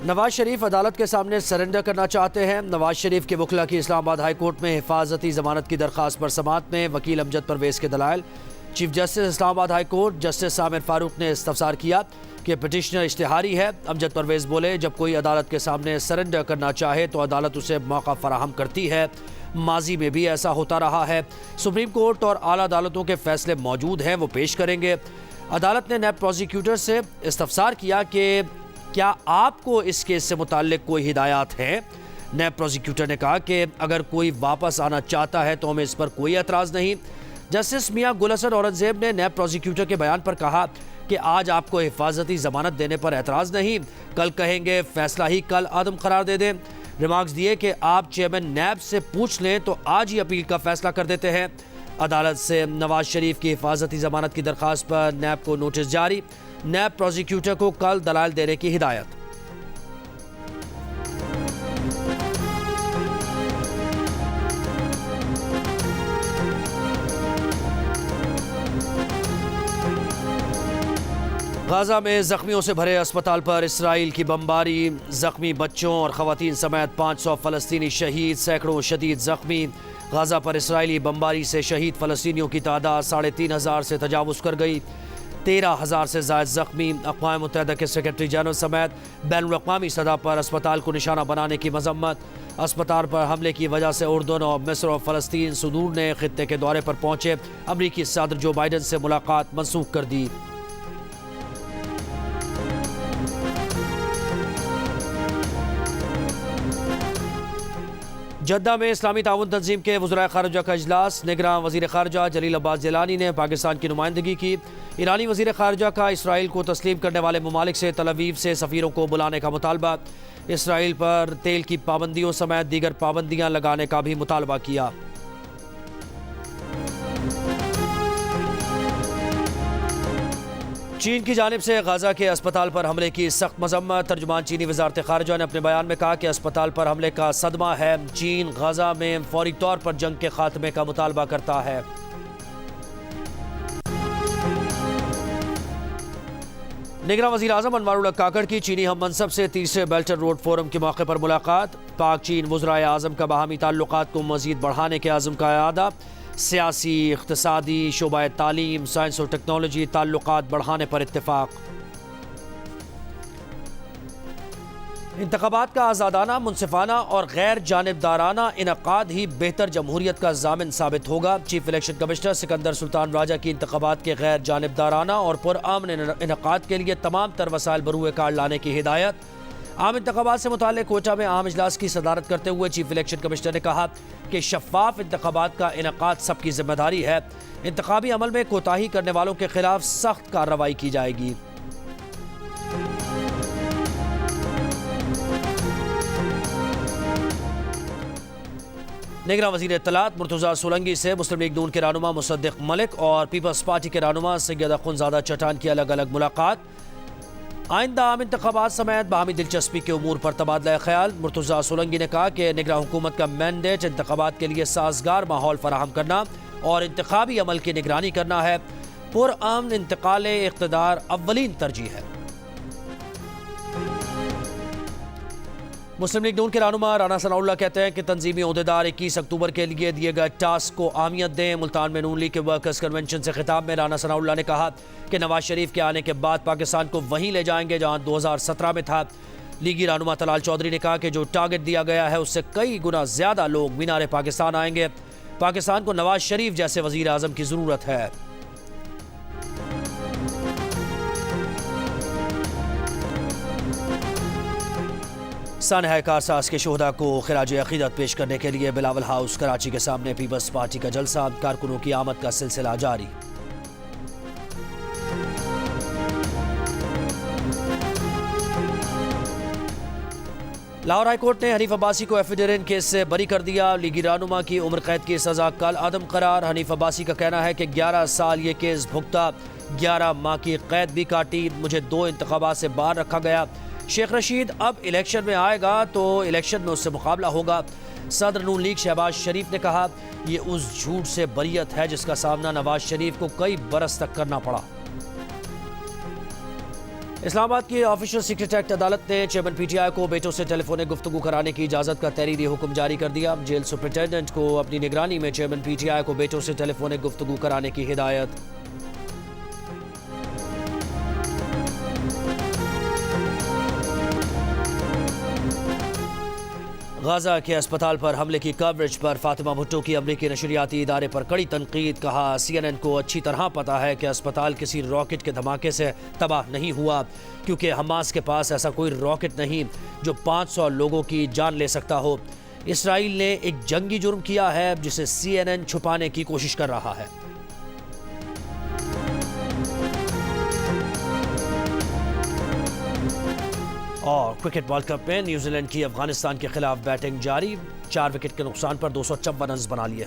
نواز شریف عدالت کے سامنے سرنڈر کرنا چاہتے ہیں۔ نواز شریف کے وکلا کی اسلام آباد ہائی کورٹ میں حفاظتی ضمانت کی درخواست پر سماعت میں وکیل امجد پرویز کے دلائل۔ چیف جسٹس اسلام آباد ہائی کورٹ جسٹس عامر فاروق نے استفسار کیا کہ پٹیشنر اشتہاری ہے۔ امجد پرویز بولے، جب کوئی عدالت کے سامنے سرنڈر کرنا چاہے تو عدالت اسے موقع فراہم کرتی ہے، ماضی میں بھی ایسا ہوتا رہا ہے۔ سپریم کورٹ اور اعلیٰ عدالتوں کے فیصلے موجود ہیں، وہ پیش کریں گے۔ عدالت نے نیب پروزیکیوٹر سے استفسار کیا کہ کیا آپ کو اس کیس سے متعلق کوئی ہدایات ہیں؟ نیب پروزیکیوٹر نے کہا کہ اگر کوئی واپس آنا چاہتا ہے تو ہمیں اس پر کوئی اعتراض نہیں۔ جسٹس میاں گل حسن اورنگزیب نے نیب پروزیکیوٹر کے بیان پر کہا کہ آج آپ کو حفاظتی ضمانت دینے پر اعتراض نہیں، کل کہیں گے فیصلہ ہی کل عدم قرار دے دیں۔ ریمارکس دیے کہ آپ چیئرمین نیب سے پوچھ لیں تو آج ہی اپیل کا فیصلہ کر دیتے ہیں۔ عدالت سے نواز شریف کی حفاظتی ضمانت کی درخواست پر نیب کو نوٹس جاری، نیب پروزیکیوٹر کو کل دلائل دینے کی ہدایت۔ غزہ میں زخمیوں سے بھرے اسپتال پر اسرائیل کی بمباری، زخمی بچوں اور خواتین سمیت 500 فلسطینی شہید، سینکڑوں شدید زخمی۔ غزہ پر اسرائیلی بمباری سے شہید فلسطینیوں کی تعداد 3500 سے تجاوز کر گئی، 13,000 سے زائد زخمی۔ اقوام متحدہ کے سیکرٹری جنرل سمیت بین الاقوامی سطح پر اسپتال کو نشانہ بنانے کی مذمت۔ اسپتال پر حملے کی وجہ سے اردن اور مصر اور فلسطین صدور نے خطے کے دورے پر پہنچے امریکی صدر جو بائیڈن سے ملاقات منسوخ کر دی۔ جدہ میں اسلامی تعاون تنظیم کے وزرائے خارجہ کا اجلاس، نگراں وزیر خارجہ جلیل عباس جیلانی نے پاکستان کی نمائندگی کی۔ ایرانی وزیر خارجہ کا اسرائیل کو تسلیم کرنے والے ممالک سے تل ابیب سے سفیروں کو بلانے کا مطالبہ، اسرائیل پر تیل کی پابندیوں سمیت دیگر پابندیاں لگانے کا بھی مطالبہ کیا۔ چین کی جانب سے غزہ کے اسپتال پر حملے کی سخت مذمت، ترجمان چینی وزارت خارجہ نے اپنے بیان میں کہا کہ اسپتال پر حملے کا صدمہ ہے، چین غزہ میں فوری طور پر جنگ کے خاتمے کا مطالبہ کرتا ہے۔ نگراں وزیر اعظم انوار الحق کاکڑ کی چینی ہم منصب سے تیسرے بیلٹ اینڈ روڈ فورم کے موقع پر ملاقات، پاک چین وزرائے اعظم کا باہمی تعلقات کو مزید بڑھانے کے عزم کا اعادہ، سیاسی، اقتصادی، شعبہ تعلیم، سائنس اور ٹیکنالوجی تعلقات بڑھانے پر اتفاق۔ انتخابات کا آزادانہ، منصفانہ اور غیر جانبدارانہ انعقاد ہی بہتر جمہوریت کا ضامن ثابت ہوگا، چیف الیکشن کمشنر سکندر سلطان راجہ کی انتخابات کے غیر جانبدارانہ اور پرامن انعقاد کے لیے تمام تر وسائل بروئے کار لانے کی ہدایت۔ عام انتخابات سے متعلق کوئٹہ میں عام اجلاس کی صدارت کرتے ہوئے چیف الیکشن کمشنر نے کہا کہ شفاف انتخابات کا انعقاد سب کی ذمہ داری ہے، انتخابی عمل میں کوتاہی کرنے والوں کے خلاف سخت کارروائی کی جائے گی۔ نگراں وزیر اطلاعات مرتضیٰ سولنگی سے مسلم لیگ نون کے رہنما مصدق ملک اور پیپلز پارٹی کے رہنما سید اخوندزادہ چٹان کی الگ الگ ملاقات، آئندہ عام انتخابات سمیت باہمی دلچسپی کے امور پر تبادلہ خیال۔ مرتضیٰ سولنگی نے کہا کہ نگراں حکومت کا مینڈیٹ انتخابات کے لیے سازگار ماحول فراہم کرنا اور انتخابی عمل کی نگرانی کرنا ہے، پرامن انتقال اقتدار اولین ترجیح ہے۔ مسلم لیگ نون کے رہنما رانا ثناء اللہ کہتے ہیں کہ تنظیمی عہدیدار 21 اکتوبر کے لیے دیے گئے ٹاسک کو اہمیت دیں۔ ملتان میں نون لیگ کے ورکرز کنونشن سے خطاب میں رانا ثناء اللہ نے کہا کہ نواز شریف کے آنے کے بعد پاکستان کو وہیں لے جائیں گے جہاں 2017 میں تھا۔ لیگی رہنما طلال چودھری نے کہا کہ جو ٹارگٹ دیا گیا ہے اس سے کئی گنا زیادہ لوگ مینار پاکستان آئیں گے، پاکستان کو نواز شریف جیسے وزیر اعظم کی ضرورت ہے۔ سانحہ کارساز کے شہداء کو خراج عقیدت پیش کرنے کے لیے بلاول ہاؤس کراچی کے سامنے پیپلز پارٹی کا جلسہ، کارکنوں کی آمد کا سلسلہ جاری۔ لاہور ہائی کورٹ نے حنیف عباسی کو ایفیڈرین کیس سے بری کر دیا، لیگی رہنما کی عمر قید کی سزا کل عدم قرار۔ حنیف عباسی کا کہنا ہے کہ 11 سال یہ کیس بھگتا، 11 ماہ کی قید بھی کاٹی، مجھے 2 انتخابات سے باہر رکھا گیا۔ شیخ رشید اب الیکشن میں آئے گا تو الیکشن میں اس سے مقابلہ ہوگا۔ صدر نون لیگ شہباز شریف نے کہا یہ اس جھوٹ سے بریت ہے جس کا سامنا نواز شریف کو کئی برس تک کرنا پڑا۔ اسلام آباد کی آفیشل سیکرٹ ایکٹ عدالت نے چیئرمین پی ٹی آئی کو بیٹوں سے ٹیلی فونک گفتگو کرانے کی اجازت کا تحریری حکم جاری کر دیا۔ جیل سپرنٹینڈنٹ کو اپنی نگرانی میں چیئرمین پی ٹی آئی کو بیٹوں سے ٹیلی فونک گفتگو کرانے کی ہدایت۔ غازہ کے اسپتال پر حملے کی کوریج پر فاطمہ بھٹو کی امریکی نشریاتی ادارے پر کڑی تنقید۔ کہا سی این این کو اچھی طرح پتا ہے کہ اسپتال کسی راکٹ کے دھماکے سے تباہ نہیں ہوا، کیونکہ حماس کے پاس ایسا کوئی راکٹ نہیں جو 500 لوگوں کی جان لے سکتا ہو۔ اسرائیل نے ایک جنگی جرم کیا ہے جسے سی این این چھپانے کی کوشش کر رہا ہے۔ اور کرکٹ ورلڈ کپ میں نیوزی لینڈ کی افغانستان کے خلاف بیٹنگ جاری، 4 وکٹ کے نقصان پر 254 رنز بنا لیے۔